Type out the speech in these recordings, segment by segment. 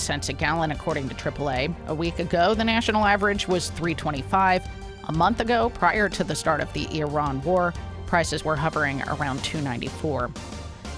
cents a gallon, according to AAA. A week ago, the national average was $3.25. A month ago, prior to the start of the Iran war, prices were hovering around $2.94.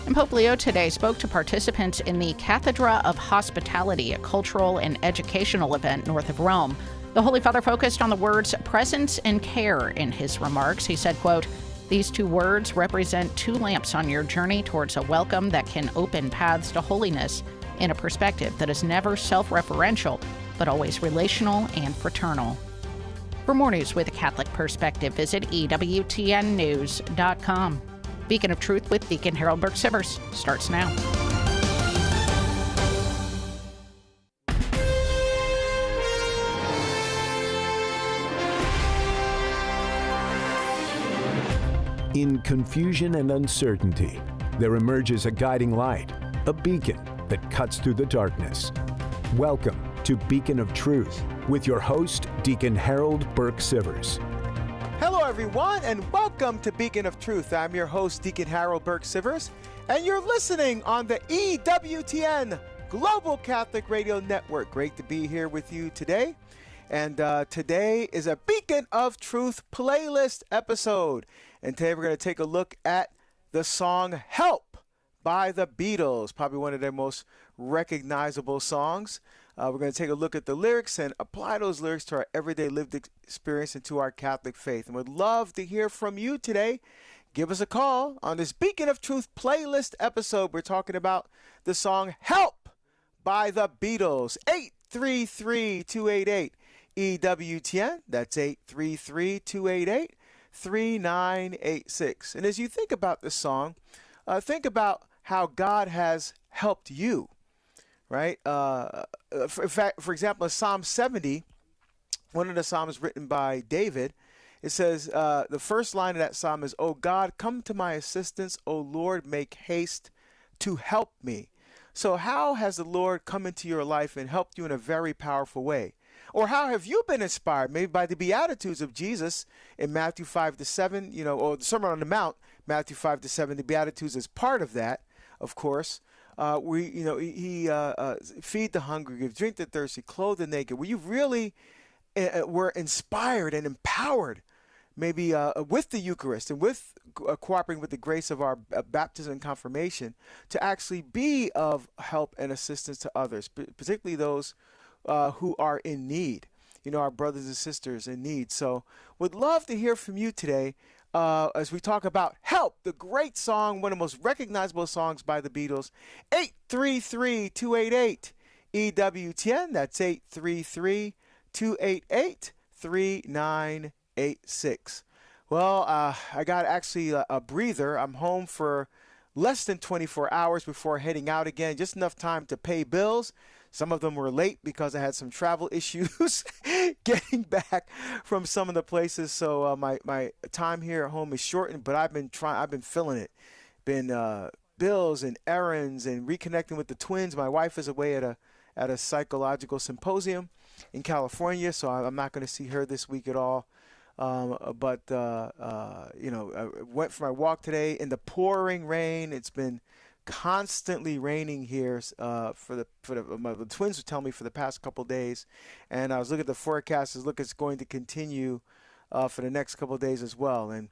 And Pope Leo today spoke to participants in the Cathedra of Hospitality, a cultural and educational event north of Rome. The Holy Father focused on the words presence and care in his remarks. He said, quote, "These two words represent two lamps on your journey towards a welcome that can open paths to holiness in a perspective that is never self-referential, but always relational and fraternal." For more news with a Catholic perspective, visit EWTNnews.com. Beacon of Truth with Deacon Harold Burke Sivers starts now. In confusion and uncertainty, there emerges a guiding light, a beacon that cuts through the darkness. Welcome to Beacon of Truth with your host, Deacon Harold Burke Sivers. Hello, everyone, and welcome to Beacon of Truth. I'm your host, Deacon Harold Burke Sivers, and you're listening on the EWTN Global Catholic Radio Network. Great to be here with you today. And today is a Beacon of Truth playlist episode. And today we're going to take a look at the song Help by the Beatles, probably one of their most recognizable songs. We're going to take a look at the lyrics and apply those lyrics to our everyday lived experience and to our Catholic faith. And would love to hear from you today. Give us a call on this Beacon of Truth playlist episode. We're talking about the song Help by the Beatles. 833-288 EWTN. That's 833-288-3986. And as you think about this song, think about how God has helped you. Right? For example, in Psalm 70, one of the psalms written by David, it says, the first line of that psalm is, "O God, come to my assistance. O Lord, make haste to help me." So how has the Lord come into your life and helped you in a very powerful way? Or how have you been inspired? Maybe by the Beatitudes of Jesus in Matthew 5-7, or the Sermon on the Mount, Matthew 5-7. The Beatitudes is part of that, of course. He feed the hungry, give drink the thirsty, clothe the naked. Where you really were inspired and empowered, maybe with the Eucharist and with cooperating with the grace of our baptism and confirmation, to actually be of help and assistance to others, particularly those who are in need. Our brothers and sisters in need. So, would love to hear from you today. As we talk about Help, the great song, one of the most recognizable songs by the Beatles. 833-288 EWTN. That's 833-288-3986. Well, I got actually a breather. I'm home for less than 24 hours before heading out again. Just enough time to pay bills. Some of them were late because I had some travel issues getting back from some of the places. So my time here at home is shortened, but I've been feeling it. Been bills and errands and reconnecting with the twins. My wife is away at a psychological symposium in California, so I'm not going to see her this week at all. I went for my walk today in the pouring rain. It's been constantly raining here the twins would tell me for the past couple days, and I was looking at the forecast. It's going to continue for the next couple of days as well. And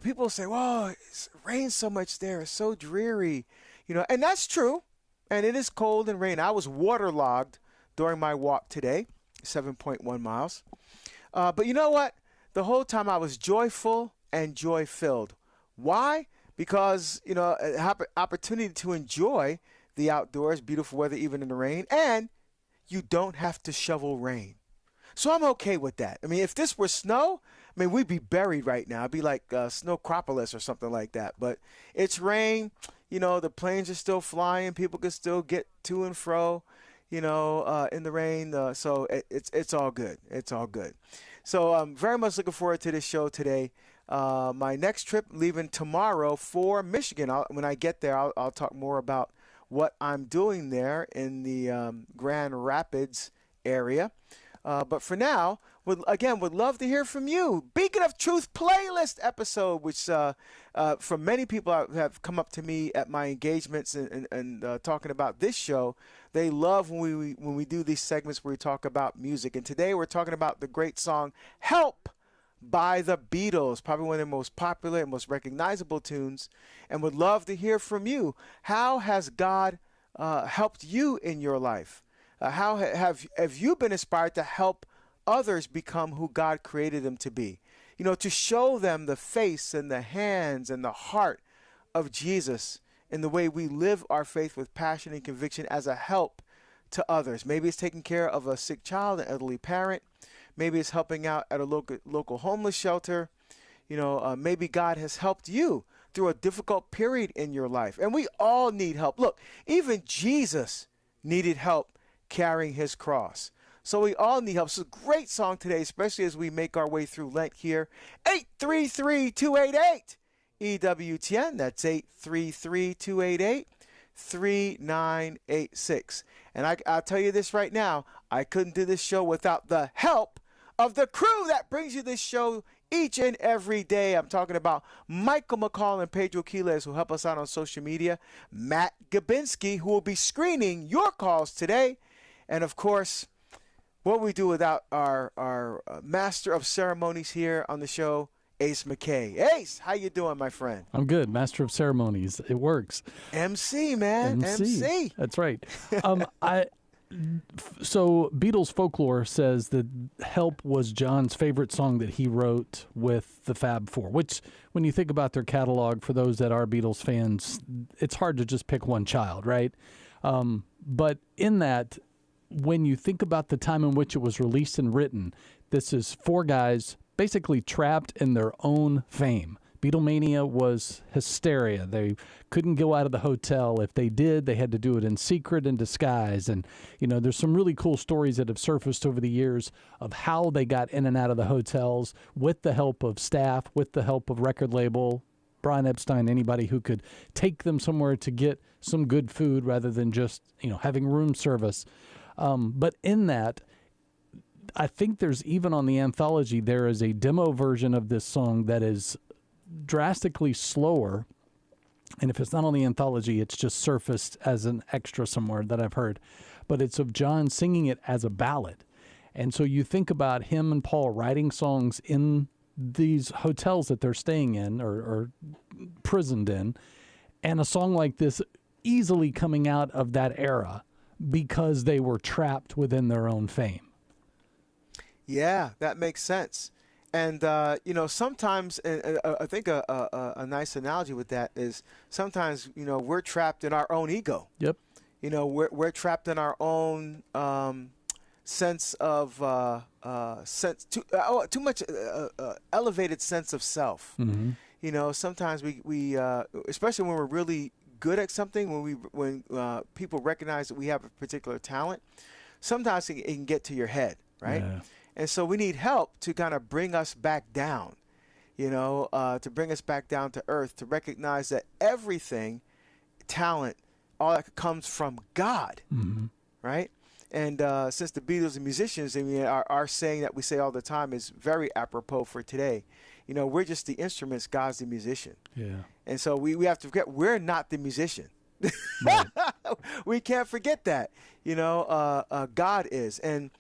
people say, "Well, it rains so much there. It's so dreary," and that's true. And it is cold and rain. I was waterlogged during my walk today, 7.1 miles. But you know what? The whole time I was joyful and joy-filled. Why? Because, opportunity to enjoy the outdoors, beautiful weather, even in the rain, and you don't have to shovel rain. So I'm okay with that. I mean, if this were snow, we'd be buried right now. It'd be like Snowcropolis or something like that. But it's rain. The planes are still flying. People can still get to and fro, in the rain. So it's all good. It's all good. So I'm very much looking forward to this show today. My next trip, leaving tomorrow for Michigan. When I get there, I'll talk more about what I'm doing there in the Grand Rapids area. But for now, would love to hear from you. Beacon of Truth playlist episode, which from many people have come up to me at my engagements and talking about this show. They love when we do these segments where we talk about music. And today we're talking about the great song "Help" by the Beatles, probably one of their most popular and most recognizable tunes. And would love to hear from you. How has God helped you in your life? How have you been inspired to help others become who God created them to be? You know, to show them the face and the hands and the heart of Jesus in the way we live our faith with passion and conviction as a help to others. Maybe it's taking care of a sick child, an elderly parent. Maybe it's helping out at a local homeless shelter. You know, maybe God has helped you through a difficult period in your life. And we all need help. Look, even Jesus needed help carrying his cross. So we all need help. So great song today, especially as we make our way through Lent here. 833-288 EWTN. That's 833-288-3986. And I'll tell you this right now, I couldn't do this show without the help of the crew that brings you this show each and every day. I'm talking about Michael McCall and Pedro Quiles, who help us out on social media. Matt Gabinski, who will be screening your calls today. And, of course, what we do without our master of ceremonies here on the show, Ace McKay. Ace, how you doing, my friend? I'm good. Master of ceremonies. It works. MC, man. MC. That's right. So Beatles folklore says that "Help" was John's favorite song that he wrote with the Fab Four, which, when you think about their catalog, for those that are Beatles fans, it's hard to just pick one child, right? But in that, when you think about the time in which it was released and written, this is four guys basically trapped in their own fame. Beatlemania was hysteria. They couldn't go out of the hotel. If they did, they had to do it in secret and disguise. And, you know, there's some really cool stories that have surfaced over the years of how they got in and out of the hotels with the help of staff, with the help of record label, Brian Epstein, anybody who could take them somewhere to get some good food rather than just, you know, having room service. But in that, I think there's even on the anthology, there is a demo version of this song that is drastically slower. And if it's not on the anthology, it's just surfaced as an extra somewhere that I've heard. But it's of John singing it as a ballad. And so you think about him and Paul writing songs in these hotels that they're staying in or prisoned in, and a song like this easily coming out of that era because they were trapped within their own fame. Yeah, that makes sense. And, you know, sometimes, I think a nice analogy with that is sometimes, you know, we're trapped in our own ego. Yep. You know, we're trapped in our own sense of, too much elevated sense of self. Mm-hmm. You know, sometimes we especially when we're really good at something, when people recognize that we have a particular talent, sometimes it can get to your head, right? Yeah. And so we need help to kind of bring us back down, you know, to bring us back down to earth, to recognize that everything, talent, all that comes from God, Mm-hmm. right? And since the Beatles and musicians, I mean, our saying that we say all the time is very apropos for today. You know, we're just the instruments, God's the musician. Yeah. And so we have to forget we're not the musician. Right. We can't forget that. You know, God is. And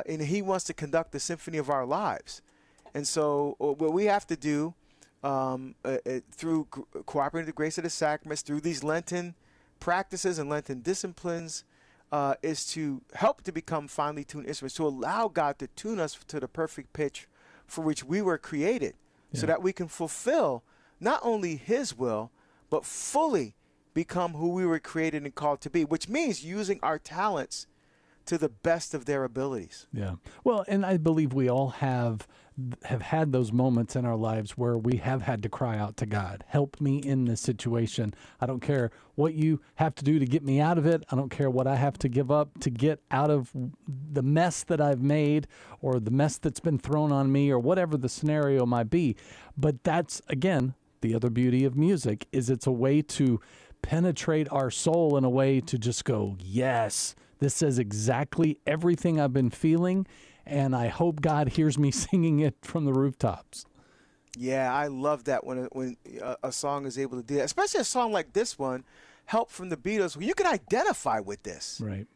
he wants to conduct the symphony of our lives. And so what we have to do through cooperating with the grace of the sacraments, through these Lenten practices and Lenten disciplines, is to help to become finely tuned instruments, to allow God to tune us to the perfect pitch for which we were created, so that we can fulfill not only his will, but fully become who we were created and called to be, which means using our talents to the best of their abilities. Yeah. Well, and I believe we all have had those moments in our lives where we have had to cry out to God, help me in this situation. I don't care what you have to do to get me out of it. I don't care what I have to give up to get out of the mess that I've made or the mess that's been thrown on me or whatever the scenario might be. But that's, again, the other beauty of music is it's a way to penetrate our soul in a way to just go, yes, This says exactly everything I've been feeling, and I hope God hears me singing it from the rooftops. Yeah, I love that when a song is able to do that, especially a song like this one, Help from the Beatles, where you can identify with this. Right.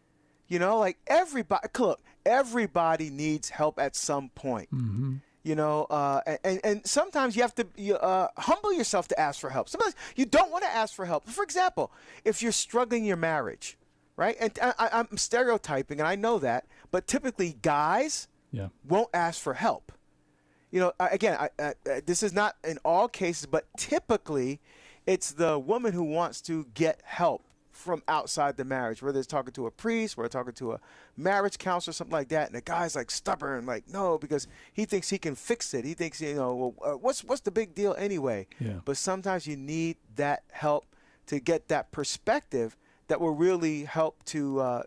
You know, like everybody needs help at some point. Mm-hmm. You know, and sometimes you have to humble yourself to ask for help. Sometimes you don't want to ask for help. For example, if you're struggling in your marriage, right? And I'm stereotyping, and I know that, but typically guys won't ask for help. You know, again, this is not in all cases, but typically it's the woman who wants to get help from outside the marriage, whether it's talking to a priest, whether it's talking to a marriage counselor, something like that. And the guy's like stubborn, like, no, because he thinks he can fix it. He thinks, you know, well, what's the big deal anyway? Yeah. But sometimes you need that help to get that perspective that will really help to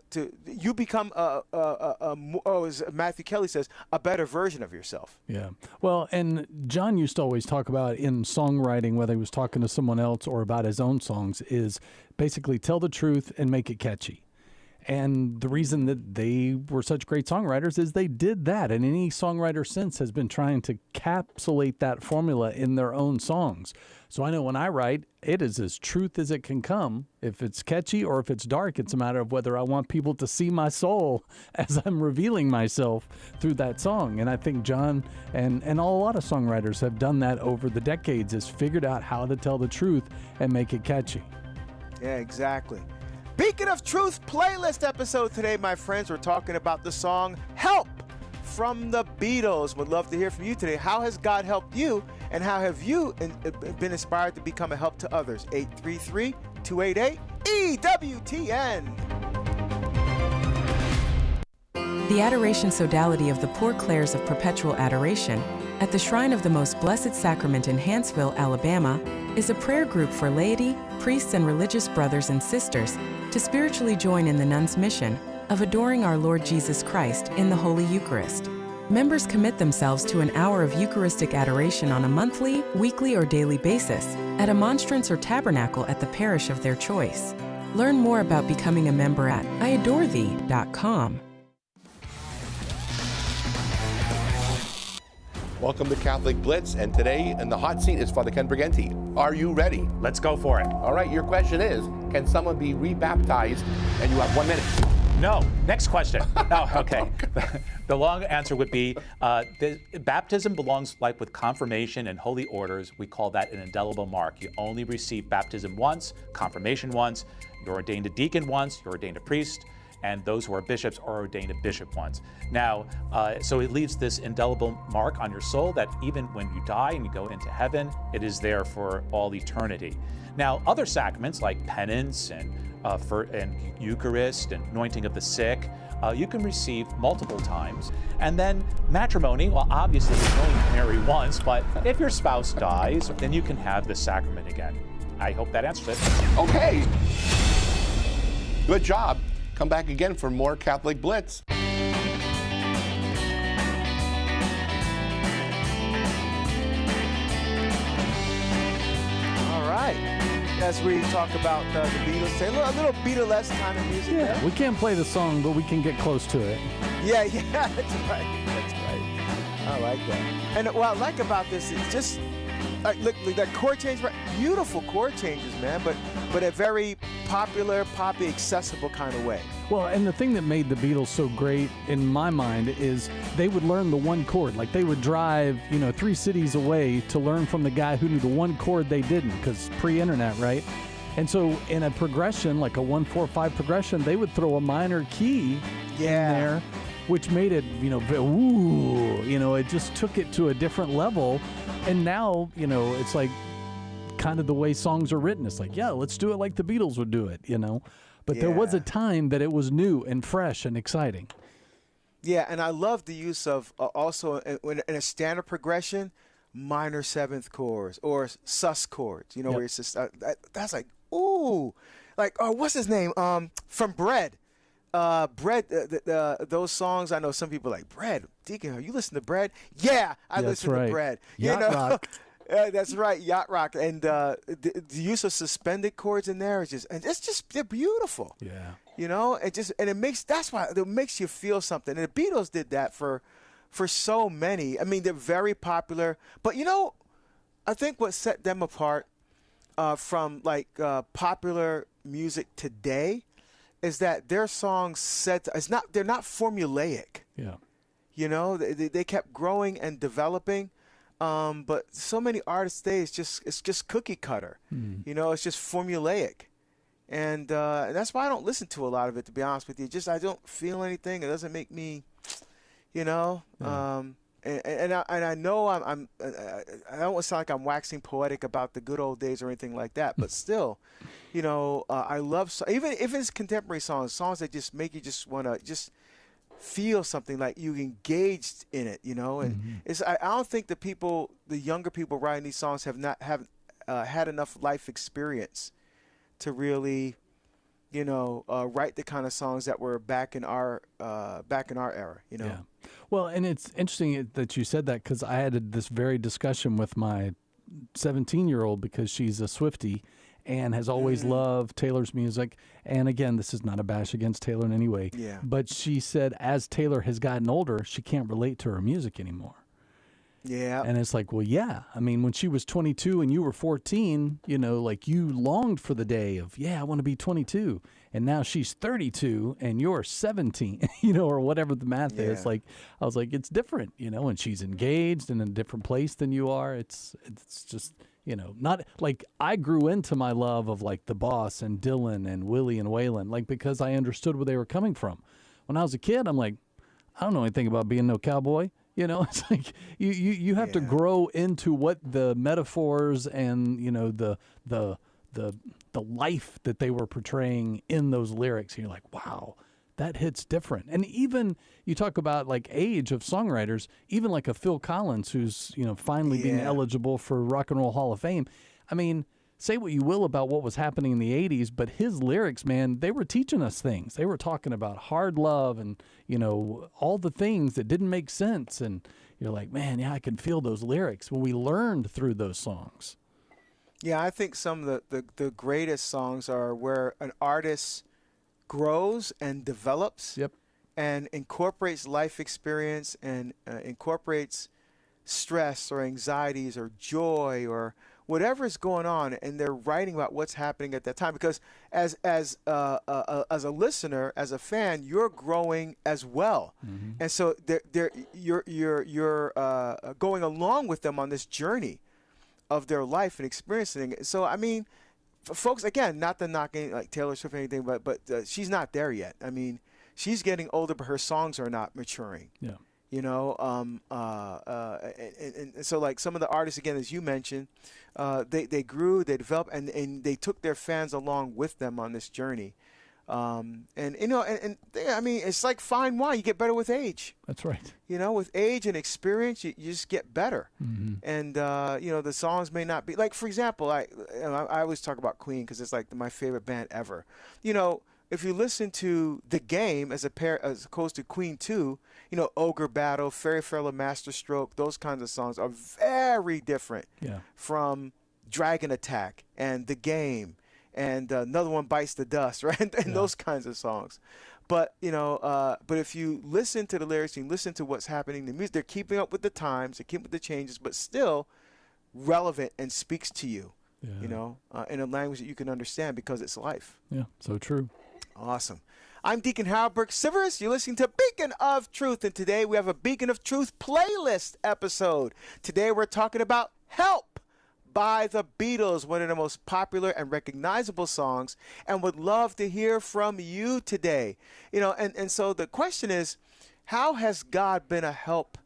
you become as Matthew Kelly says, a better version of yourself. Yeah. Well, and John used to always talk about in songwriting, whether he was talking to someone else or about his own songs, is basically tell the truth and make it catchy. And the reason that they were such great songwriters is they did that. And any songwriter since has been trying to encapsulate that formula in their own songs. So I know when I write, it is as truth as it can come. If it's catchy or if it's dark, it's a matter of whether I want people to see my soul as I'm revealing myself through that song. And I think John and a lot of songwriters have done that over the decades, is figured out how to tell the truth and make it catchy. Yeah, exactly. Beacon of Truth playlist episode today, my friends. We're talking about the song Help from the Beatles. Would love to hear from you today. How has God helped you, and how have you been inspired to become a help to others? 833-288-EWTN. The Adoration Sodality of the Poor Clares of Perpetual Adoration at the Shrine of the Most Blessed Sacrament in Hanceville, Alabama, is a prayer group for laity, priests, and religious brothers and sisters to spiritually join in the nuns' mission of adoring our Lord Jesus Christ in the Holy Eucharist. Members commit themselves to an hour of Eucharistic adoration on a monthly, weekly, or daily basis at a monstrance or tabernacle at the parish of their choice. Learn more about becoming a member at iadorethee.com. Welcome to Catholic Blitz, and today in the hot seat is Father Ken Briganti. Are you ready? Let's go for it. All right, your question is, can someone be rebaptized? And you have 1 minute. No. Next question. Oh, okay. The long answer would be, baptism belongs like with confirmation and holy orders. We call that an indelible mark. You only receive baptism once, confirmation once, you're ordained a deacon once, you're ordained a priest, and those who are bishops are ordained a bishop once. Now, so it leaves this indelible mark on your soul that even when you die and you go into heaven, it is there for all eternity. Now, other sacraments like penance and Eucharist and anointing of the sick, you can receive multiple times. And then matrimony, well, obviously you can only marry once, but if your spouse dies, then you can have the sacrament again. I hope that answers it. Okay. Good job. Come back again for more Catholic Blitz. All right. As we talk about the Beatles, say a little Beatles kind of music. Yeah, there. we can't play the song, but we can get close to it. Yeah, that's right. That's right. I like that. And what I like about this is just look that chord change, right? Beautiful chord changes, man, but a very popular, poppy, accessible kind of way. Well, and the thing that made the Beatles so great in my mind is they would learn the one chord. Like they would drive, 3 cities away to learn from the guy who knew the one chord they didn't, because pre-internet, right? And so in a progression, like a 1-4-5 progression, they would throw a minor key in there, which made it, it just took it to a different level. And now, it's like kind of the way songs are written. It's like, yeah, let's do it like the Beatles would do it, But there was a time that it was new and fresh and exciting. Yeah, and I love the use of also in a standard progression, minor 7th chords or sus chords, where it's just, that's like, ooh. Like, what's his name? From Bread. Bread, those songs, I know some people like, Bread, Deacon, you listen to Bread? Yeah, I listen to Bread. Yacht Rock. That's right, Yacht Rock. And the use of suspended chords in there is they're beautiful. Yeah. You know, that's why it makes you feel something. And the Beatles did that for so many. I mean, they're very popular, but you know, I think what set them apart from like popular music today is that their songs they're not formulaic. Yeah. You know, they kept growing and developing. But so many artists today, it's just cookie cutter. You know, it's just formulaic. And that's why I don't listen to a lot of it, to be honest with you. I don't feel anything. It doesn't make me, you know. Yeah. And I know I don't want to sound like I'm waxing poetic about the good old days or anything like that. But still, you know, I love even if it's contemporary songs that just make you just want to just feel something, like you engaged in it, you know. And I don't think the younger people writing these songs have had enough life experience to really, you know, write the kind of songs that were back in our era, you know. Yeah. Well, and it's interesting that you said that, because I had this very discussion with my 17-year-old, because she's a Swiftie and has always loved Taylor's music. And again, this is not a bash against Taylor in any way. Yeah. But she said as Taylor has gotten older, she can't relate to her music anymore. Yeah. And it's like, well, yeah. I mean, when she was 22 and you were 14, you know, like you longed for the day of, yeah, I want to be 22. And now she's 32 and you're 17, you know, or whatever the math is. Like, I was like, it's different, you know, and she's engaged and in a different place than you are. It's just, you know, not like I grew into my love of like The Boss and Dylan and Willie and Waylon, like because I understood where they were coming from. When I was a kid, I'm like, I don't know anything about being no cowboy. You know, it's like you have to grow into what the metaphors and, you know, the life that they were portraying in those lyrics. And you're like, wow, that hits different. And even you talk about like age of songwriters, even like a Phil Collins, who's, you know, finally being eligible for Rock and Roll Hall of Fame. I mean, say what you will about what was happening in the 80s, but his lyrics, man, they were teaching us things. They were talking about hard love and, you know, all the things that didn't make sense. And you're like, man, yeah, I can feel those lyrics when we learned through those songs. Yeah, I think some of the greatest songs are where an artist grows and develops and incorporates life experience and incorporates stress or anxieties or joy or whatever is going on, and they're writing about what's happening at that time. Because as a listener, as a fan, you're growing as well, and so you're going along with them on this journey of their life and experiencing it. So I mean, for folks, again, not to knock any, like Taylor Swift or anything, but she's not there yet. I mean, she's getting older, but her songs are not maturing. Yeah. You know, and so like some of the artists, again, as you mentioned, they grew, they developed, and they took their fans along with them on this journey. And you know, I mean, it's like fine wine; you get better with age. That's right. You know, with age and experience, you just get better. And you know, the songs may not be like, for example, I always talk about Queen because it's like my favorite band ever. You know, if you listen to The Game as opposed to Queen 2, you know, Ogre Battle, Fairy Fella, Masterstroke, those kinds of songs are very different from Dragon Attack and The Game and Another One Bites the Dust, right? And those kinds of songs. But, you know, but if you listen to the lyrics and you listen to what's happening, the music, they're keeping up with the times, they're keeping up with the changes, but still relevant and speaks to you, you know, in a language that you can understand because it's life. Yeah, so true. Awesome. I'm Deacon Burke Sivers. You're listening to Beacon of Truth, and today we have a Beacon of Truth playlist episode. Today we're talking about Help by the Beatles, one of the most popular and recognizable songs, and would love to hear from you today. You know, and so the question is, how has God been a help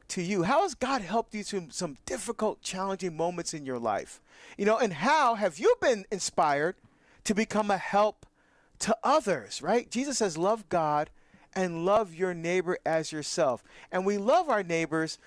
to you? How has God helped you through some difficult, challenging moments in your life? You know, and how have you been inspired to become a help to others, right? Jesus says, love God and love your neighbor as yourself. And we love our neighbors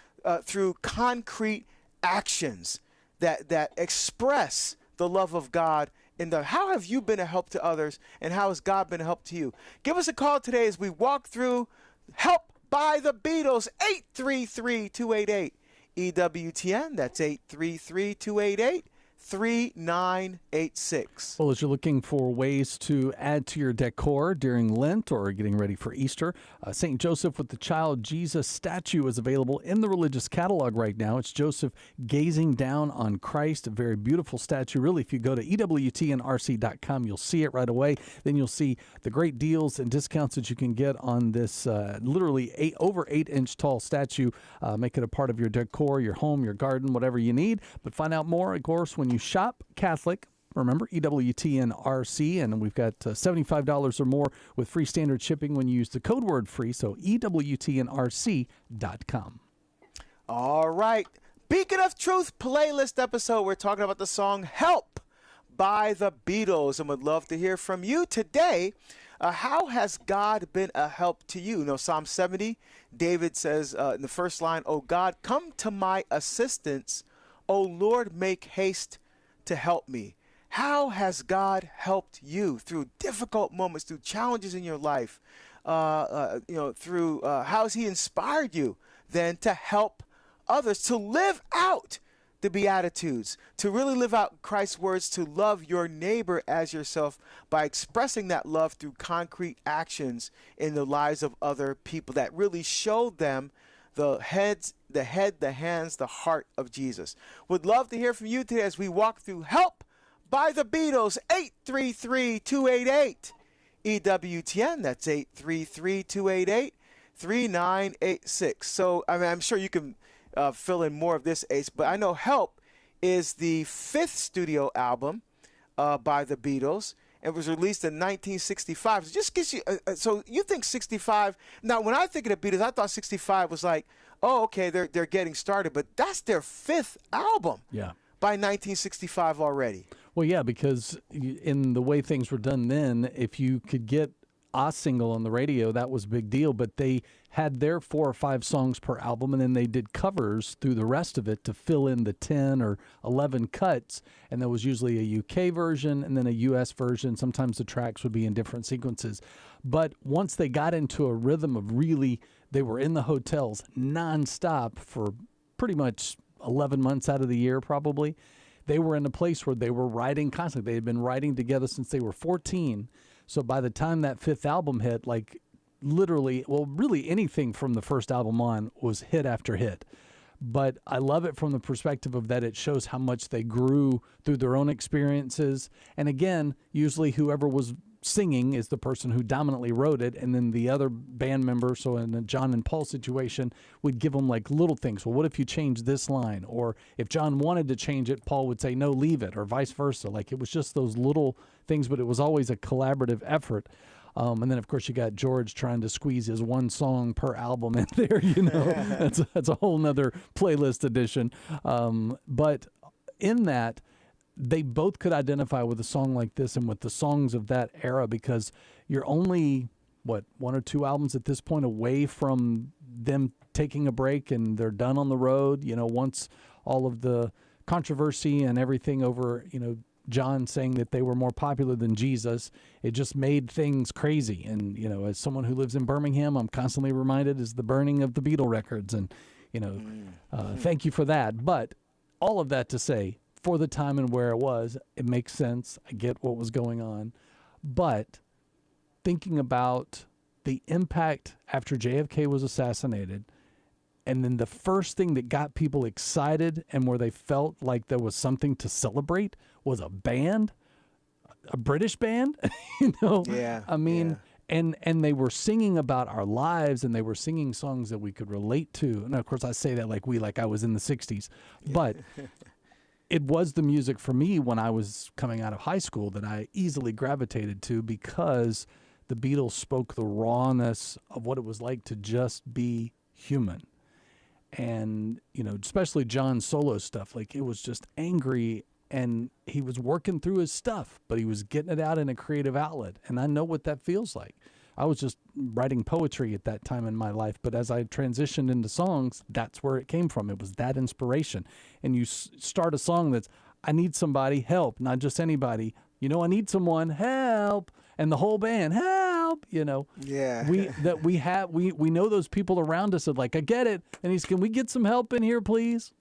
through concrete actions that express the love of God. How have you been a help to others, and how has God been a help to you? Give us a call today as we walk through Help by the Beatles, 833-288 EWTN. That's 833-288 3986. Well, as you're looking for ways to add to your decor during Lent or getting ready for Easter, St. Joseph with the Child Jesus statue is available in the religious catalog right now. It's Joseph gazing down on Christ, a very beautiful statue. Really, if you go to EWTNRC.com, you'll see it right away. Then you'll see the great deals and discounts that you can get on this literally over 8-inch tall statue. Make it a part of your decor, your home, your garden, whatever you need. But find out more, of course, when you shop Catholic. Remember, EWTN RC, and we've got $75 or more with free standard shipping when you use the code word free, so EWTNRC.com. All right. Beacon of Truth playlist episode. We're talking about the song Help by the Beatles, and would love to hear from you today. How has God been a help to you? You know, Psalm 70, David says in the first line, "O God, come to my assistance. O Lord, make haste to help me." How has God helped you through difficult moments, through challenges in your life? Through how has He inspired you then to help others to live out the Beatitudes, to really live out Christ's words, to love your neighbor as yourself by expressing that love through concrete actions in the lives of other people that really show them the head, the hands, the heart of Jesus. Would love to hear from you today as we walk through Help by the Beatles, 833-288. EWTN, that's 833-288-3986. So, I mean, I'm sure you can fill in more of this, Ace, but I know Help is the 5th studio album by the Beatles. It was released in 1965. So just gets you. So you think 65? Now, when I think of the Beatles, I thought 65 was like, oh, okay, they're getting started. But that's their 5th album. Yeah. By 1965 already. Well, yeah, because in the way things were done then, if you could get a single on the radio, that was a big deal. But they had their 4 or 5 songs per album, and then they did covers through the rest of it to fill in the 10 or 11 cuts. And there was usually a UK version and then a US version. Sometimes the tracks would be in different sequences. But once they got into a rhythm of really, they were in the hotels nonstop for pretty much 11 months out of the year, probably. They were in a place where they were writing constantly. They had been writing together since they were 14. So by the time that 5th album hit, like literally, well, really anything from the first album on was hit after hit. But I love it from the perspective of that it shows how much they grew through their own experiences. And again, usually whoever was singing is the person who dominantly wrote it, and then the other band member, so in the John and Paul situation, would give them like little things. Well, what if you change this line? Or if John wanted to change it, Paul would say, no, leave it, or vice versa. Like it was just those little things, but it was always a collaborative effort. And then, of course, you got George trying to squeeze his 1 song per album in there, you know. That's a whole nother playlist edition. But in that, they both could identify with a song like this and with the songs of that era, because you're only, 1 or 2 albums at this point away from them taking a break and they're done on the road. You know, once all of the controversy and everything over, you know, John saying that they were more popular than Jesus, it just made things crazy. And, you know, as someone who lives in Birmingham, I'm constantly reminded is the burning of the Beatles records. And, you know, thank you for that. But all of that to say, for the time and where it was, it makes sense. I get what was going on. But thinking about the impact after JFK was assassinated, and then the first thing that got people excited and where they felt like there was something to celebrate was a band, a British band, you know? Yeah. I mean, and they were singing about our lives, and they were singing songs that we could relate to. And of course, I say that like I was in the 60s. But it was the music for me when I was coming out of high school that I easily gravitated to, because the Beatles spoke the rawness of what it was like to just be human. And, you know, especially John's solo stuff, like it was just angry, and he was working through his stuff, but he was getting it out in a creative outlet. And I know what that feels like. I was just writing poetry at that time in my life, but as I transitioned into songs, that's where it came from. It was that inspiration. And you start a song that's, I need somebody, help, not just anybody. You know, I need someone, help, and the whole band, help. You know, we know those people around us are like, I get it, and he's, can we get some help in here, please?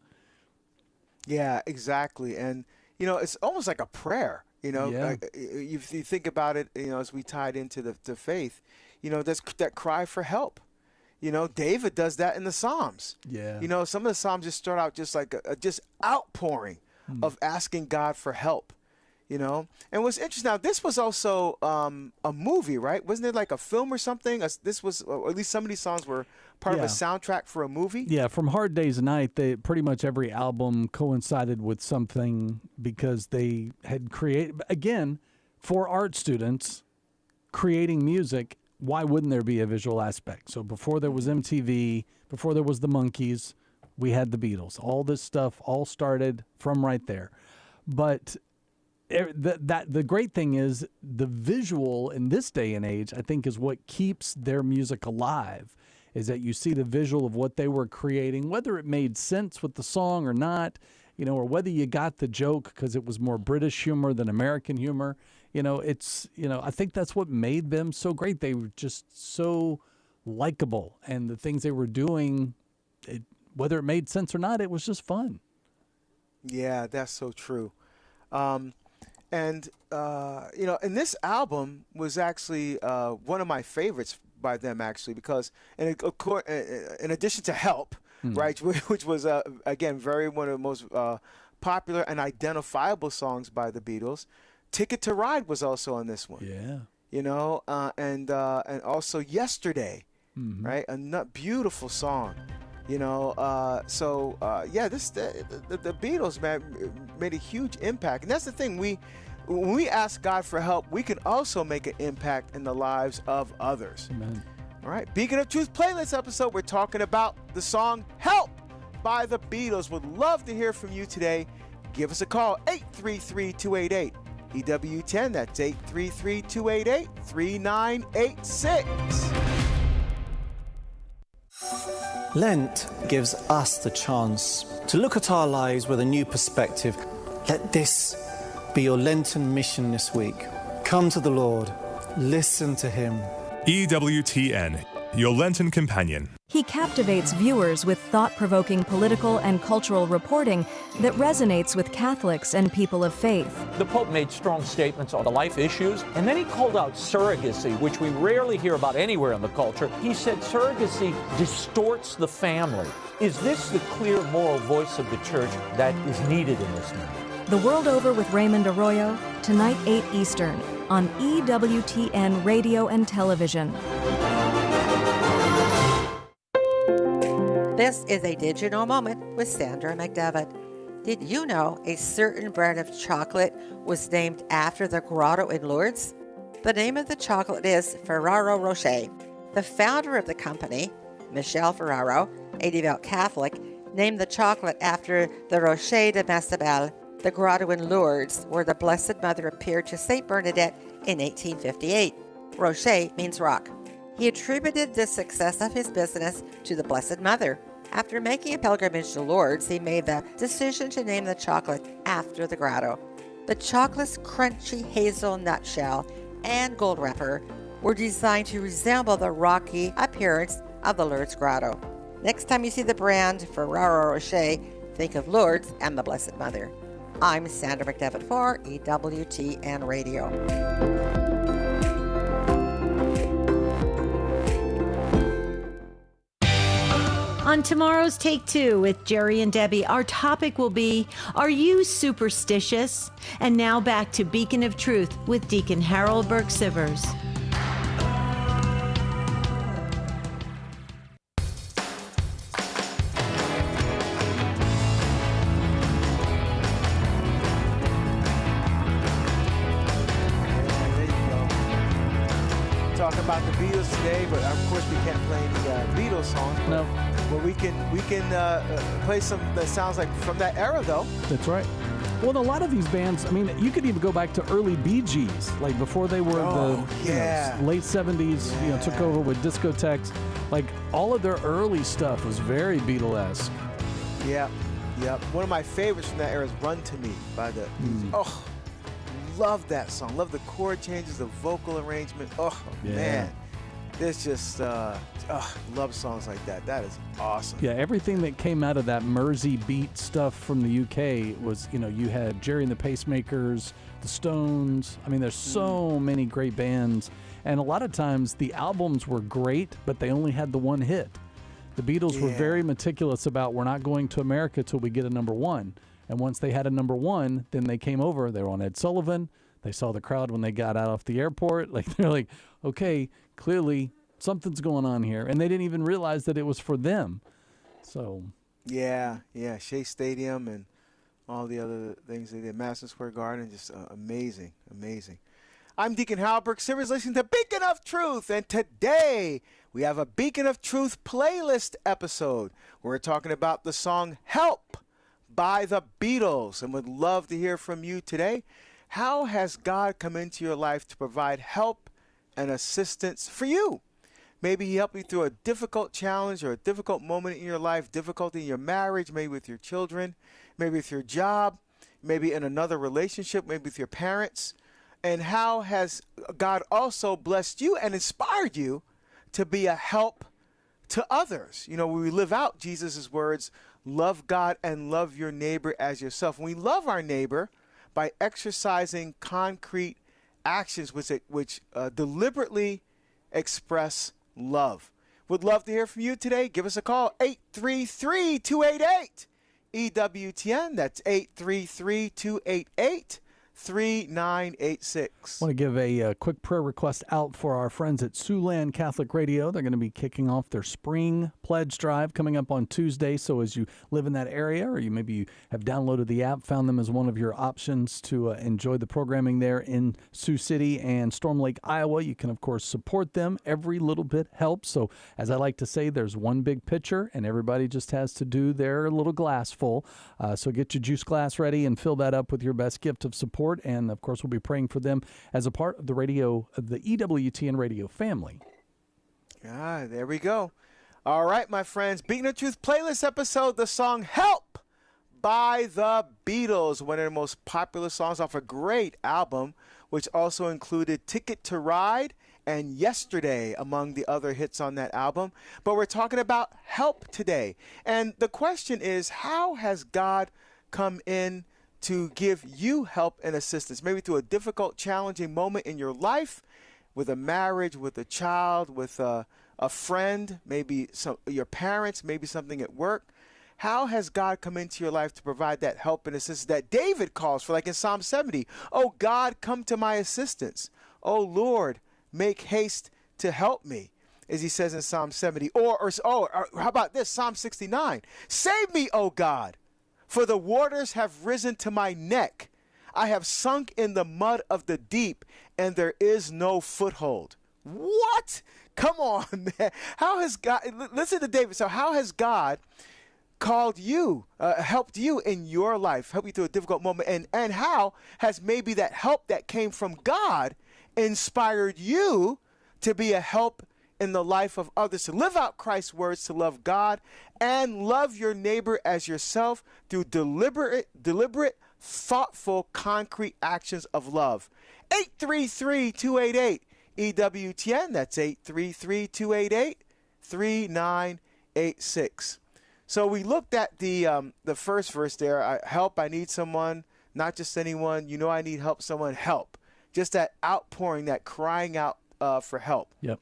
Yeah, exactly. And it's almost like a prayer. Yeah. If you think about it, as we tied into the faith, there's that cry for help. David does that in the Psalms. Yeah. Some of the Psalms just start out just like a just outpouring of asking God for help. And what's interesting now, this was also a movie, right? Wasn't it like a film or something? This was, or at least some of these songs were part of a soundtrack for a movie. Yeah, from Hard Day's Night, pretty much every album coincided with something because they had created, again, for art students, creating music, why wouldn't there be a visual aspect? So before there was MTV, before there was the Monkees, we had the Beatles. All this stuff all started from right there. But the great thing is the visual in this day and age, I think, is what keeps their music alive, is that you see the visual of what they were creating, whether it made sense with the song or not, or whether you got the joke because it was more British humor than American humor. I think that's what made them so great. They were just so likable, and the things they were doing, whether it made sense or not, it was just fun. Yeah, that's so true. And this album was actually one of my favorites by them, actually, because in addition to Help, right, which was, again, one of the most popular and identifiable songs by the Beatles, Ticket to Ride was also on this one. Yeah. And also Yesterday, right, a beautiful song. The Beatles, man, made a huge impact. And that's the thing, when we ask God for help, we can also make an impact in the lives of others. Amen. All right, Beacon of Truth playlist episode, we're talking about the song Help by the Beatles. Would love to hear from you today. Give us a call, 833-288. EWTN, that's 833-288-3986. Lent gives us the chance to look at our lives with a new perspective. Let this be your Lenten mission this week. Come to the Lord, listen to Him. EWTN, your Lenten companion. He captivates viewers with thought-provoking political and cultural reporting that resonates with Catholics and people of faith. The Pope made strong statements on the life issues, and then he called out surrogacy, which we rarely hear about anywhere in the culture. He said surrogacy distorts the family. Is this the clear moral voice of the Church that is needed in this moment? The World Over with Raymond Arroyo, tonight 8 Eastern, on EWTN Radio and Television. This is a Did You Know moment with Sandra McDevitt. Did you know a certain brand of chocolate was named after the grotto in Lourdes? The name of the chocolate is Ferrero Rocher. The founder of the company, Michel Ferraro, a devout Catholic, named the chocolate after the Rocher de Mastabel, the grotto in Lourdes, where the Blessed Mother appeared to St. Bernadette in 1858. Rocher means rock. He attributed the success of his business to the Blessed Mother. After making a pilgrimage to Lourdes, he made the decision to name the chocolate after the grotto. The chocolate's crunchy hazel nutshell and gold wrapper were designed to resemble the rocky appearance of the Lourdes grotto. Next time you see the brand Ferrero Rocher, think of Lourdes and the Blessed Mother. I'm Sandra McDevitt for EWTN Radio. On tomorrow's Take Two with Jerry and Debbie, our topic will be, are you superstitious? And now back to Beacon of Truth with Deacon Harold Burke Sivers. Talking about the Beatles today, but of course we can't play any Beatles songs. No. But we can play some that sounds like from that era, though. That's right. Well, in a lot of these bands, I mean, you could even go back to early Bee Gees, like before they were late 70s, took over with discotheques. Like, all of their early stuff was very Beatle-esque. Yeah. One of my favorites from that era is Run to Me by the... Oh, love that song. Love the chord changes, the vocal arrangement. Oh, yeah. man. There's just love songs like that. That is awesome. Yeah, everything that came out of that Mersey beat stuff from the UK was, you had Jerry and the Pacemakers, the Stones. I mean, there's so many great bands. And a lot of times the albums were great, but they only had the one hit. The Beatles were very meticulous about, we're not going to America till we get a number one. And once they had a number one, then they came over. They were on Ed Sullivan. They saw the crowd when they got out off the airport. They're like, okay, clearly something's going on here. And they didn't even realize that it was for them. So. Yeah, Shea Stadium and all the other things they did. Madison Square Garden, just amazing. I'm Deacon Burke, Sivers, listening to Beacon of Truth. And today we have a Beacon of Truth playlist episode. We're talking about the song Help by the Beatles, and would love to hear from you today. How has God come into your life to provide help and assistance for you? Maybe he helped you through a difficult challenge or a difficult moment in your life, difficulty in your marriage, maybe with your children, maybe with your job, maybe in another relationship, maybe with your parents. And how has God also blessed you and inspired you to be a help to others? When we live out Jesus' words, love God and love your neighbor as yourself. When we love our neighbor by exercising concrete actions which deliberately express love. Would love to hear from you today. Give us a call, 833-288 EWTN. That's 833-288 3986. I want to give a quick prayer request out for our friends at Siouxland Catholic Radio. They're going to be kicking off their spring pledge drive coming up on Tuesday. So as you live in that area, or you have downloaded the app, found them as one of your options to enjoy the programming there in Sioux City and Storm Lake, Iowa, you can, of course, support them. Every little bit helps. So as I like to say, there's one big pitcher, and everybody just has to do their little glass full. So get your juice glass ready and fill that up with your best gift of support. And, of course, we'll be praying for them as a part of the EWTN radio family. There we go. All right, my friends. Beacon of Truth playlist episode, the song Help by the Beatles, one of the most popular songs off a great album, which also included Ticket to Ride and Yesterday among the other hits on that album. But we're talking about help today. And the question is, how has God come in to give you help and assistance, maybe through a difficult, challenging moment in your life, with a marriage, with a child, with a friend, maybe your parents, maybe something at work? How has God come into your life to provide that help and assistance that David calls for, like in Psalm 70? Oh, God, come to my assistance. Oh, Lord, make haste to help me, as he says in Psalm 70. Or how about this, Psalm 69? Save me, O God, for the waters have risen to my neck. I have sunk in the mud of the deep, and there is no foothold. What? Come on, man. How has God, listen to David. So how has God called you, helped you in your life, helped you through a difficult moment? And how has maybe that help that came from God inspired you to be a help in the life of others, to live out Christ's words, to love God and love your neighbor as yourself through deliberate, thoughtful, concrete actions of love? 833-288 EWTN. That's 833-288 3986. So we looked at the first verse there. Help, I need someone, not just anyone. I need help, someone help. Just that outpouring, that crying out for help. Yep.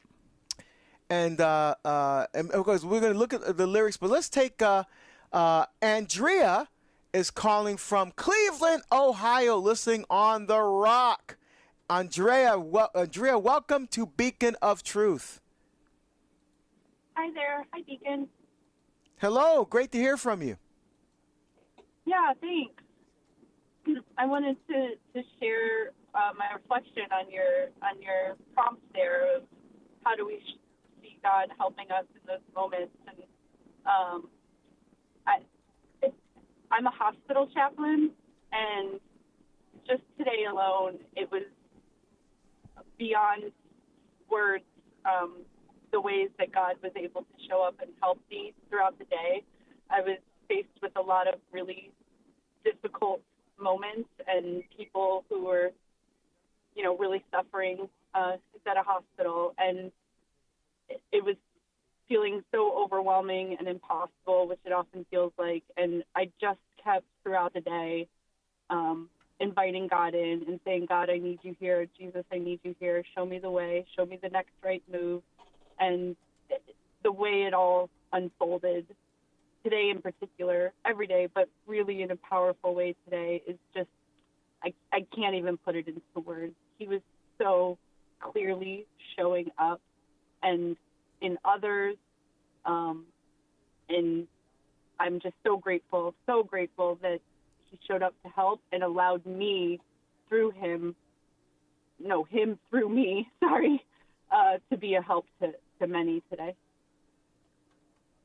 And of course, we're going to look at the lyrics, but let's take Andrea is calling from Cleveland, Ohio, listening on The Rock. Andrea, welcome to Beacon of Truth. Hi there. Hi, Deacon. Hello. Great to hear from you. Yeah, thanks. I wanted to share my reflection on your prompts there of how do we see God helping us in those moments. And I'm a hospital chaplain, and just today alone, it was beyond words the ways that God was able to show up and help me throughout the day. I was faced with a lot of really difficult moments and people who were, really suffering at a hospital. And it was feeling so overwhelming and impossible, which it often feels like. And I just kept throughout the day inviting God in and saying, God, I need you here. Jesus, I need you here. Show me the way. Show me the next right move. And the way it all unfolded today in particular, every day, but really in a powerful way today, is just, I can't even put it into words. He was so clearly showing up, and in others, and I'm just so grateful that he showed up to help and allowed me through him through me, to be a help to many today.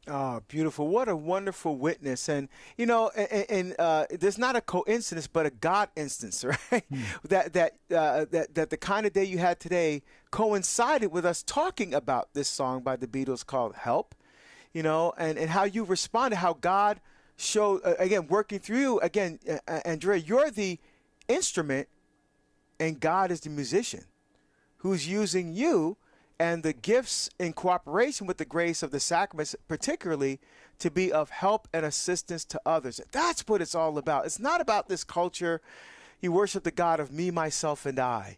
Oh, beautiful. What a wonderful witness. And, there's not a coincidence, but a God instance, right? That the kind of day you had today coincided with us talking about this song by the Beatles called Help, and how you responded, how God showed, again, working through you. Again, Andrea, you're the instrument and God is the musician who's using you and the gifts in cooperation with the grace of the sacraments, particularly to be of help and assistance to others. That's what it's all about. It's not about this culture. You worship the God of me, myself, and I.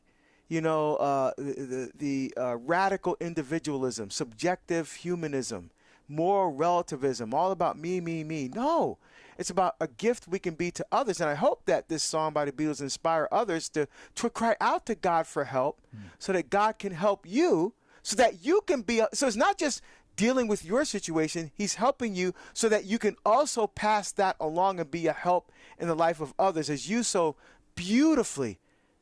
The radical individualism, subjective humanism, moral relativism, all about me, me, me. No, it's about a gift we can be to others. And I hope that this song by the Beatles inspire others to cry out to God for help so that God can help you, so that you can be, so it's not just dealing with your situation, he's helping you so that you can also pass that along and be a help in the life of others, as you so beautifully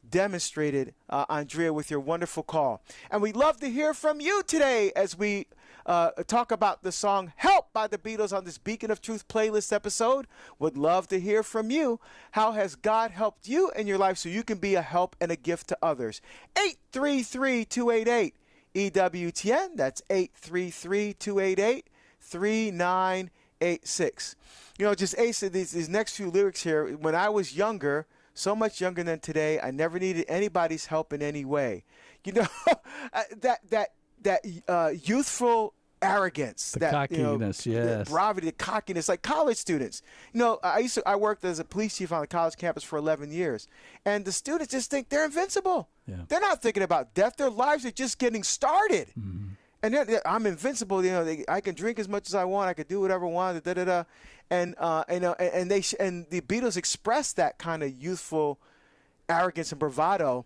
demonstrated, Andrea, with your wonderful call. And we'd love to hear from you today as we talk about the song Help by the Beatles on this Beacon of Truth playlist episode. Would love to hear from you. How has God helped you in your life so you can be a help and a gift to others? 833-288 EWTN. That's 833-288-3986. Just Ace, these next few lyrics here. When I was younger, so much younger than today, I never needed anybody's help in any way. That youthful arrogance, the cockiness, yes, the bravado, the cockiness, like college students. I worked as a police chief on the college campus for 11 years, and the students just think they're invincible. Yeah. They're not thinking about death. Their lives are just getting started. Mm-hmm. And I'm invincible. I can drink as much as I want. I can do whatever I want. And the Beatles expressed that kind of youthful arrogance and bravado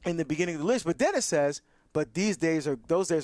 in the beginning of the list. But then it says, but those days are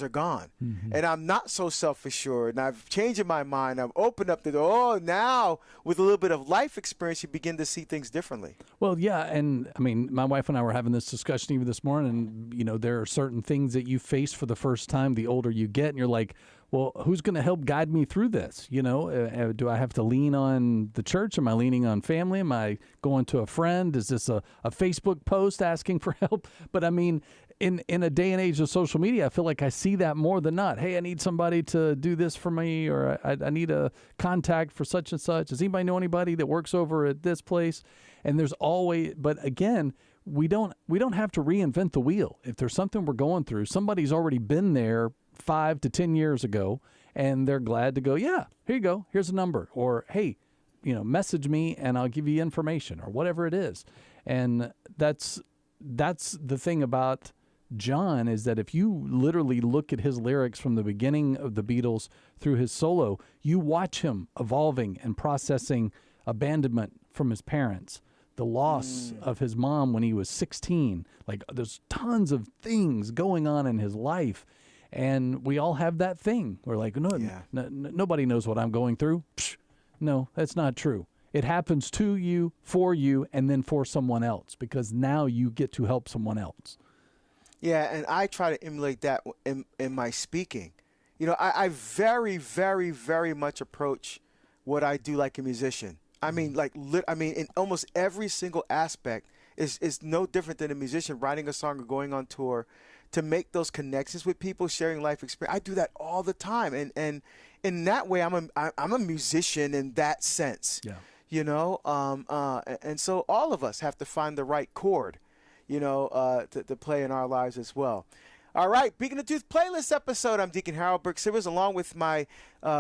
gone. Mm-hmm. And I'm not so self-assured, and I've changed my mind. I've opened up the door. Oh, now with a little bit of life experience, you begin to see things differently. Well, yeah, and I mean, my wife and I were having this discussion even this morning. And, there are certain things that you face for the first time the older you get, and you're like, well, who's going to help guide me through this? Do I have to lean on the church? Am I leaning on family? Am I going to a friend? Is this a Facebook post asking for help? But I mean, in a day and age of social media, I feel like I see that more than not. Hey, I need somebody to do this for me, or I need a contact for such and such. Does anybody know anybody that works over at this place? And there's always, but again, we don't have to reinvent the wheel. If there's something we're going through, somebody's already been there 5 to 10 years ago, and they're glad to go, yeah, here you go, here's a number, or hey, message me and I'll give you information, or whatever it is. And that's the thing about John, is that if you literally look at his lyrics from the beginning of the Beatles through his solo, you watch him evolving and processing abandonment from his parents, the loss of his mom when he was 16. Like, there's tons of things going on in his life. And we all have that thing. We're like, nobody knows what I'm going through. Psh, no, that's not true. It happens to you, for you, and then for someone else, because now you get to help someone else. Yeah, and I try to emulate that in my speaking. I very, very, very much approach what I do like a musician. I mean, in almost every single aspect is no different than a musician writing a song or going on tour, to make those connections with people, sharing life experience. I do that all the time, and in that way, I'm a musician in that sense. Yeah. And so all of us have to find the right chord, to play in our lives as well. All right, Beacon of Truth playlist episode. I'm Deacon Harold Burke Sivers, along with my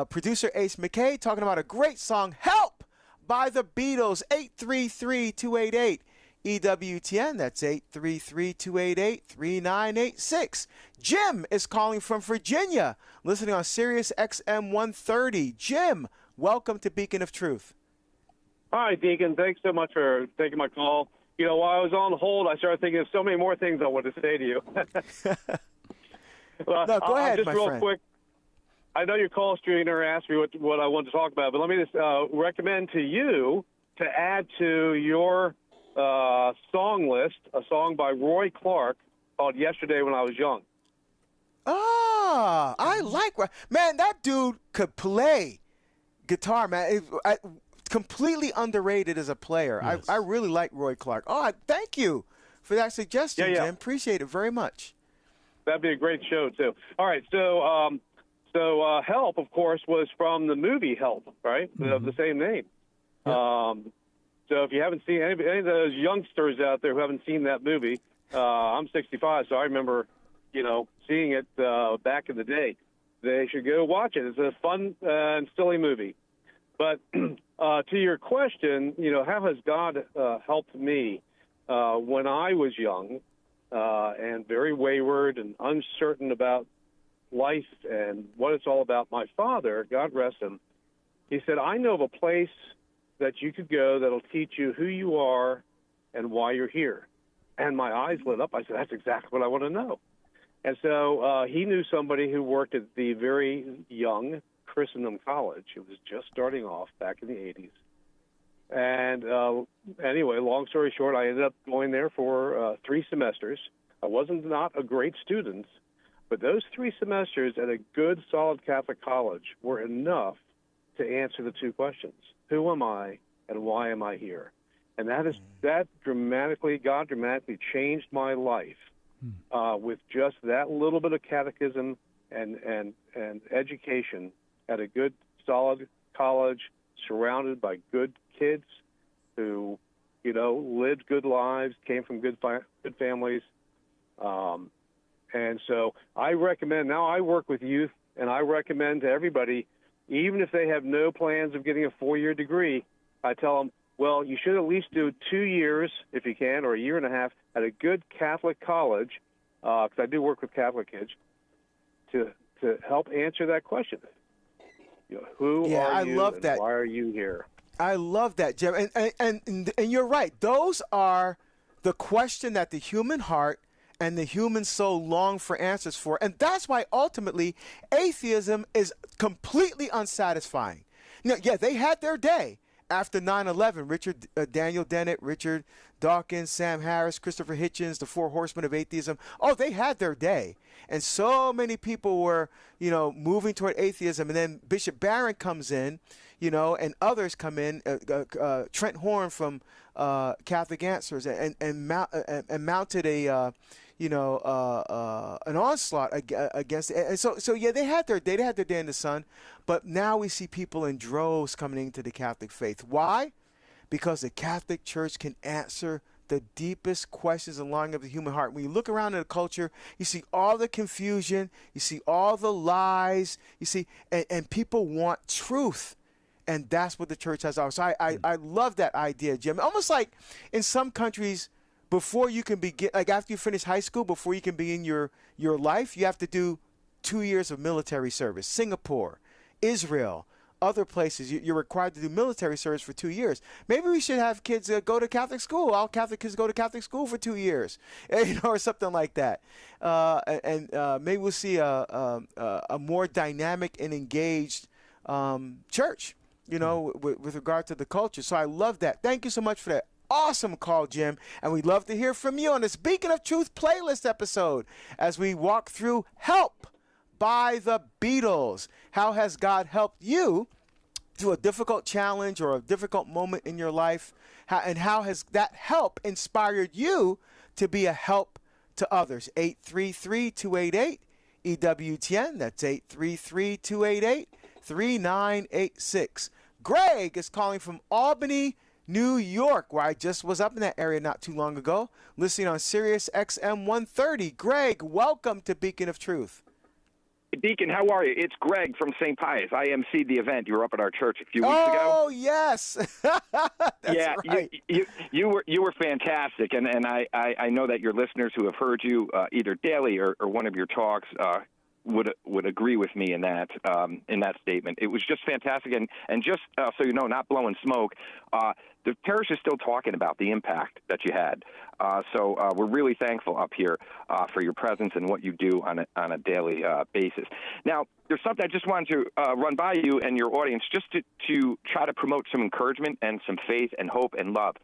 producer Ace McKay, talking about a great song, Help, by the Beatles. 833-288 EWTN. That's 833-288-3986. Jim is calling from Virginia, listening on Sirius XM 130. Jim, welcome to Beacon of Truth. Hi, Deacon. Thanks so much for taking my call. You know, while I was on hold, I started thinking of so many more things I wanted to say to you. No, go ahead, just my real friend. quick. I know your call screener asked me what I wanted to talk about, but let me just recommend to you to add to your song list a song by Roy Clark called Yesterday When I Was Young. Ah, I like, man, that dude could play guitar, man. Completely underrated as a player. Yes. I really like Roy Clark. Oh, thank you for that suggestion, Jim. Appreciate it very much. That'd be a great show, too. All right, so Help, of course, was from the movie Help, right, of the same name. Yep. So if you haven't seen any of those youngsters out there who haven't seen that movie, I'm 65, so I remember, seeing it back in the day. They should go watch it. It's a fun and silly movie. But to your question, how has God helped me when I was young and very wayward and uncertain about life and what it's all about? My father, God rest him, he said, I know of a place that you could go that'll teach you who you are and why you're here. And my eyes lit up. I said, that's exactly what I want to know. And so he knew somebody who worked at the very young Christendom College. It was just starting off back in the 80s. And anyway, long story short, I ended up going there for 3 semesters. I wasn't not a great student, but those 3 semesters at a good, solid Catholic college were enough to answer the 2 questions. Who am I and why am I here? And God dramatically changed my life with just that little bit of catechism and education at a good, solid college, surrounded by good kids who, lived good lives, came from good families. And so I recommend, now I work with youth, and I recommend to everybody, even if they have no plans of getting a 4-year degree, I tell them, well, you should at least do 2 years, if you can, or a year and a half, at a good Catholic college, because I do work with Catholic kids, to help answer that question. Who are you love that. Why are you here? I love that, Jim. And you're right. Those are the question that the human heart and the human soul long for answers for. And that's why ultimately atheism is completely unsatisfying. They had their day after 9/11. Richard Daniel Dennett, Richard Dawkins, Sam Harris, Christopher Hitchens, the 4 horsemen of atheism. Oh, they had their day. And so many people were, moving toward atheism. And then Bishop Barron comes in, and others come in, Trent Horn from Catholic Answers, and mounted an onslaught against it. And so they had their day. They had their day in the sun. But now we see people in droves coming into the Catholic faith. Why? Because the Catholic Church can answer the deepest questions and longing of the human heart. When you look around in the culture, you see all the confusion, you see all the lies, you see, and people want truth. And that's what the church has offered. So I love that idea, Jim. Almost like in some countries, before you can begin, like after you finish high school, before you can begin your life, you have to do 2 years of military service. Singapore, Israel, other places, you're required to do military service for 2 years. Maybe we should have kids go to Catholic school. All Catholic kids go to Catholic school for 2 years, or something like that. And maybe we'll see a more dynamic and engaged church, with regard to the culture. So I love that. Thank you so much for that. Awesome call, Jim. And we'd love to hear from you on this Beacon of Truth playlist episode as we walk through Help by the Beatles. How has God helped you through a difficult challenge or a difficult moment in your life? How has that help inspired you to be a help to others? 833-288 EWTN. That's 833-288-3986. Greg is calling from Albany, New York, where I just was up in that area not too long ago, listening on Sirius XM 130. Greg, welcome to Beacon of Truth. Deacon, how are you? It's Greg from St. Pius. I emceed the event. You were up at our church a few weeks ago. Oh, yes. That's right. You were fantastic, and I know that your listeners who have heard you either daily or one of your talks would agree with me in that statement. It was just fantastic, and just so you know, not blowing smoke, the parish is still talking about the impact that you had. So we're really thankful up here for your presence and what you do on a daily basis. Now, there's something I just wanted to run by you and your audience, just to try to promote some encouragement and some faith and hope and love.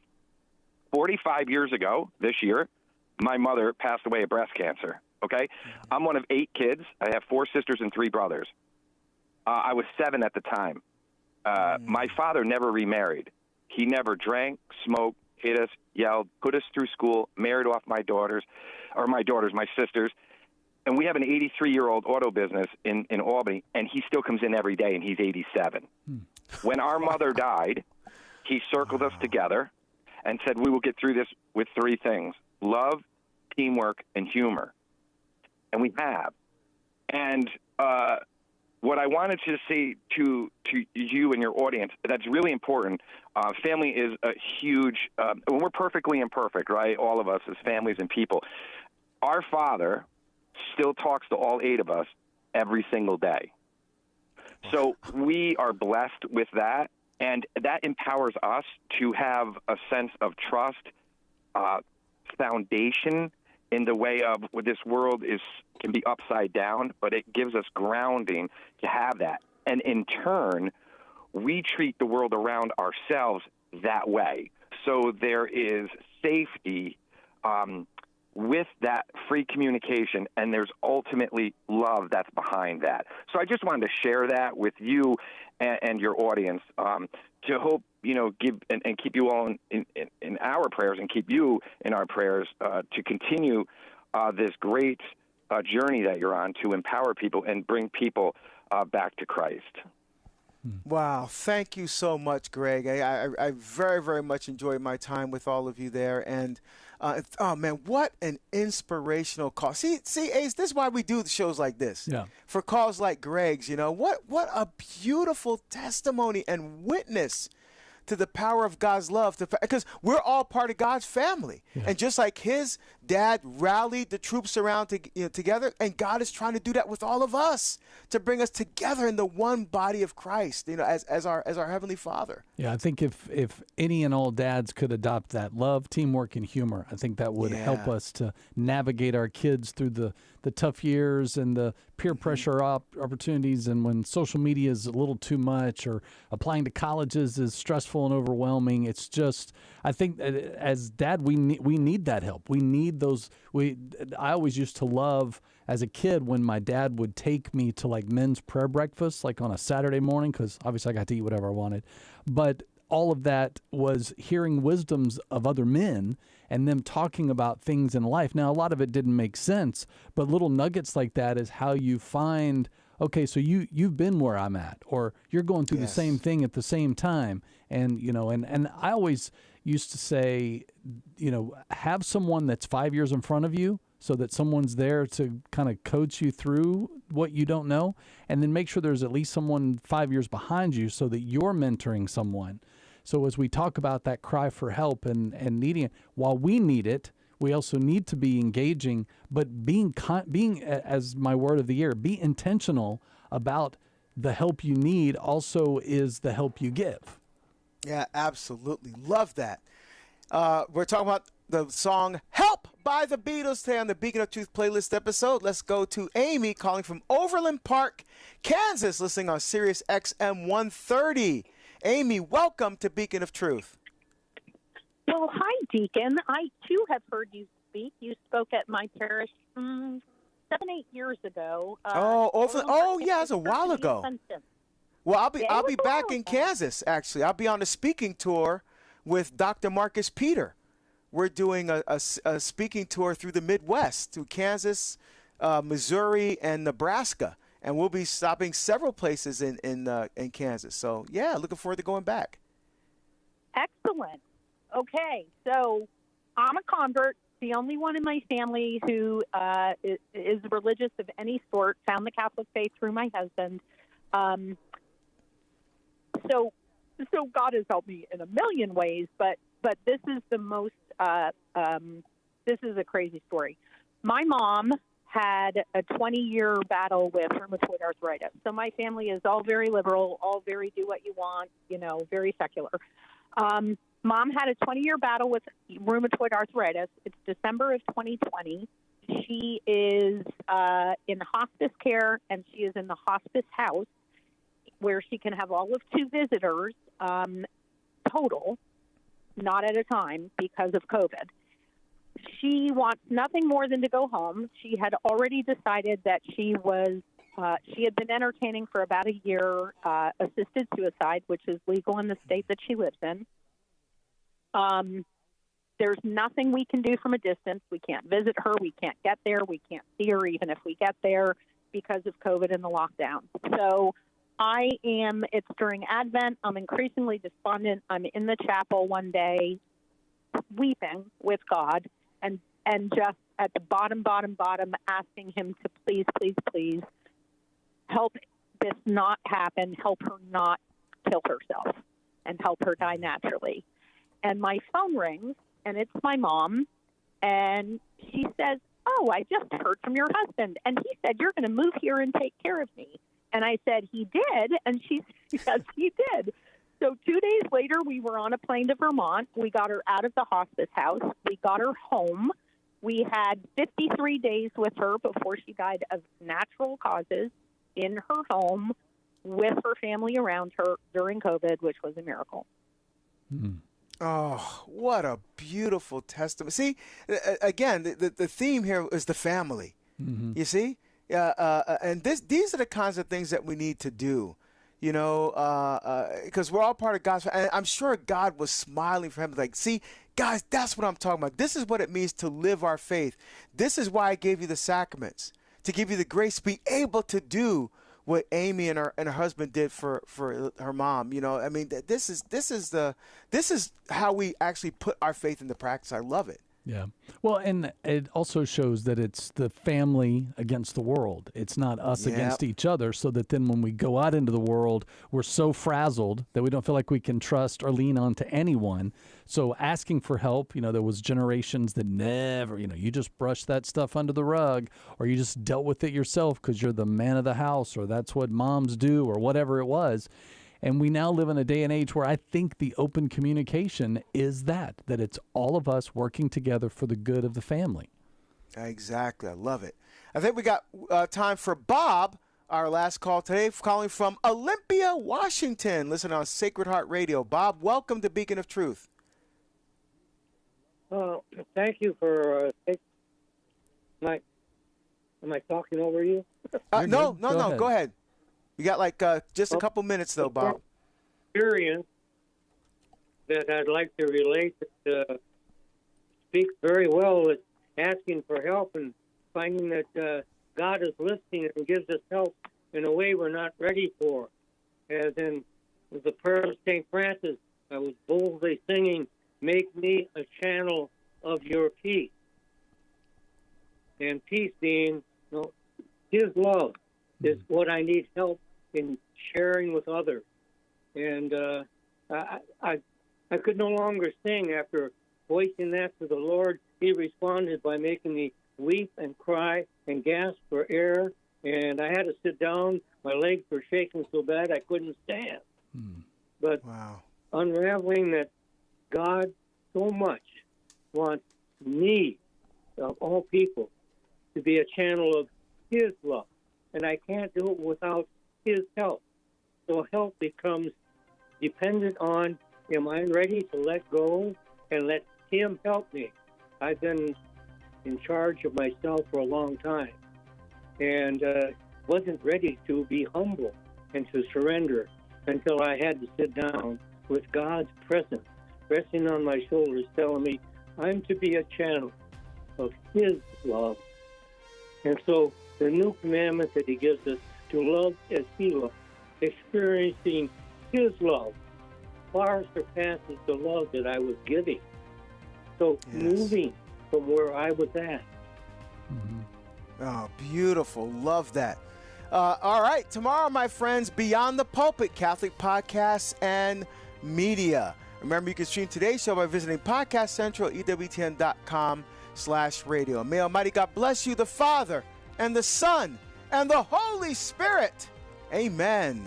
45 years ago this year, my mother passed away of breast cancer. Okay, I'm one of 8 kids. I have 4 sisters and 3 brothers. I was 7 at the time. My father never remarried. He never drank, smoked, hit us, yelled, put us through school, married off my sisters. And we have an 83-year-old auto business in Albany, and he still comes in every day, and he's 87. When our mother died, he circled us together and said, we will get through this with 3 things: love, teamwork, and humor. And we have. And what I wanted to say to you and your audience, that's really important. Family is a huge, we're perfectly imperfect, right? All of us as families and people. Our Father still talks to all 8 of us every single day. So we are blessed with that, and that empowers us to have a sense of trust, foundation, in the way of what this world can be upside down, but it gives us grounding to have that. And in turn, we treat the world around ourselves that way. So there is safety with that free communication, and there's ultimately love that's behind that. So I just wanted to share that with you and your audience to hope, give and keep you all in our prayers, and keep you in our prayers to continue this great journey that you're on to empower people and bring people back to Christ. Wow. Thank you so much, Greg. I very, very much enjoyed my time with all of you there. And, oh, man, what an inspirational call. See, Ace, this is why we do shows like this. Yeah. For calls like Greg's, what a beautiful testimony and witness to the power of God's love, because we're all part of God's family. Yeah. And just like his dad rallied the troops around together, and God is trying to do that with all of us to bring us together in the one body of Christ, as our Heavenly Father. Yeah, I think if any and all dads could adopt that love, teamwork, and humor, I think that would help us to navigate our kids through the tough years and the peer pressure opportunities, and when social media is a little too much, or applying to colleges is stressful and overwhelming. It's just, I think as dad, we need that help. We need those. I always used to love as a kid when my dad would take me to like men's prayer breakfast, like on a Saturday morning, because obviously I got to eat whatever I wanted. But all of that was hearing wisdoms of other men and them talking about things in life. Now, a lot of it didn't make sense, but little nuggets like that is how you find, okay, so you've been where I'm at, or you're going through the same thing at the same time. And, and I always used to say, have someone that's 5 years in front of you, so that someone's there to kind of coach you through what you don't know, and then make sure there's at least someone 5 years behind you so that you're mentoring someone. So as we talk about that cry for help and needing it, while we need it, we also need to be engaging, but being, as my word of the year, be intentional about the help you need also is the help you give. Yeah, absolutely. Love that. We're talking about the song Help by the Beatles today on the Beacon of Truth playlist episode. Let's go to Amy calling from Overland Park, Kansas, listening on Sirius XM 130. Amy, welcome to Beacon of Truth. Well, hi, Deacon. I, too, have heard you speak. You spoke at my parish 7-8 years ago. Yeah, it's a while ago. Well, I'll be back in Kansas, actually. I'll be on a speaking tour with Dr. Marcus Peter. We're doing a speaking tour through the Midwest, through Kansas, Missouri, and Nebraska. And we'll be stopping several places in Kansas. So, yeah, looking forward to going back. Excellent. Okay, so I'm a convert, the only one in my family who is religious of any sort, found the Catholic faith through my husband. So God has helped me in a million ways, but this is the most, this is a crazy story. My mom had a 20-year battle with rheumatoid arthritis. So my family is all very liberal, all very do what you want, very secular. Mom had a 20-year battle with rheumatoid arthritis. It's December of 2020. She is in hospice care, and she is in the hospice house where she can have all of 2 visitors total, not at a time because of COVID. She wants nothing more than to go home. She had already decided that she had been entertaining for about a year assisted suicide, which is legal in the state that she lives in. There's nothing we can do from a distance. We can't visit her. We can't get there. We can't see her even if we get there because of COVID and the lockdown. So it's during Advent. I'm increasingly despondent. I'm in the chapel one day weeping with God and just at the bottom, asking him to please help this not happen, help her not kill herself, and help her die naturally. And my phone rings, and it's my mom, and she says, "Oh, I just heard from your husband, and he said you're going to move here and take care of me." And I said, "He did?" And she said, "Yes, he did." So 2 days later, we were on a plane to Vermont. We got her out of the hospice house. We got her home. We had 53 days with her before she died of natural causes in her home with her family around her during COVID, which was a miracle. Mm. Oh, what a beautiful testament. See, again, the theme here is the family. Mm-hmm. You see? And these are the kinds of things that we need to do, because we're all part of God's family. And I'm sure God was smiling for him, like, see, guys, that's what I'm talking about. This is what it means to live our faith. This is why I gave you the sacraments, to give you the grace to be able to do what Amy and her husband did for her mom. I mean, this is how we actually put our faith into practice. I love it. Yeah. Well, and it also shows that it's the family against the world. It's not us against each other, so that then when we go out into the world, we're so frazzled that we don't feel like we can trust or lean on to anyone. So asking for help, there was generations that never, you just brushed that stuff under the rug, or you just dealt with it yourself because you're the man of the house, or that's what moms do, or whatever it was. And we now live in a day and age where I think the open communication is that it's all of us working together for the good of the family. Exactly. I love it. I think we got time for Bob, our last call today, calling from Olympia, Washington. Listen on Sacred Heart Radio. Bob, welcome to Beacon of Truth. Thank you for am I talking over you? No. Go ahead. You got just a couple minutes, though, Bob. Experience that I'd like to relate that speaks very well with asking for help and finding that God is listening and gives us help in a way we're not ready for. As in the prayer of St. Francis, I was boldly singing, "Make me a channel of your peace." And peace being, his love is what I need help in sharing with others. And I could no longer sing after voicing that to the Lord. He responded by making me weep and cry and gasp for air. And I had to sit down. My legs were shaking so bad I couldn't stand. But unraveling that God so much wants me, of all people, to be a channel of his love. And I can't do it without his help. So help becomes dependent on, am I ready to let go and let him help me? I've been in charge of myself for a long time and wasn't ready to be humble and to surrender until I had to sit down with God's presence resting on my shoulders, telling me I'm to be a channel of his love. And so the new commandment that he gives us, to love as he loved, experiencing his love far surpasses the love that I was giving. So moving from where I was at. Oh, beautiful. Love that. All right. Tomorrow, my friends, Beyond the Pulpit, Catholic Podcasts and Media. Remember, you can stream today's show by visiting Podcast Central, EWTN.com/radio. May Almighty God bless you, the Father, and the Son, and the Holy Spirit. Amen.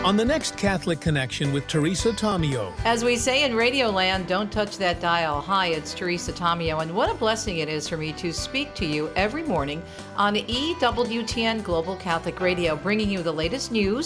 On the next Catholic Connection with Teresa Tomeo. As we say in Radioland, don't touch that dial. Hi, it's Teresa Tomeo, and what a blessing it is for me to speak to you every morning on EWTN Global Catholic Radio, bringing you the latest news,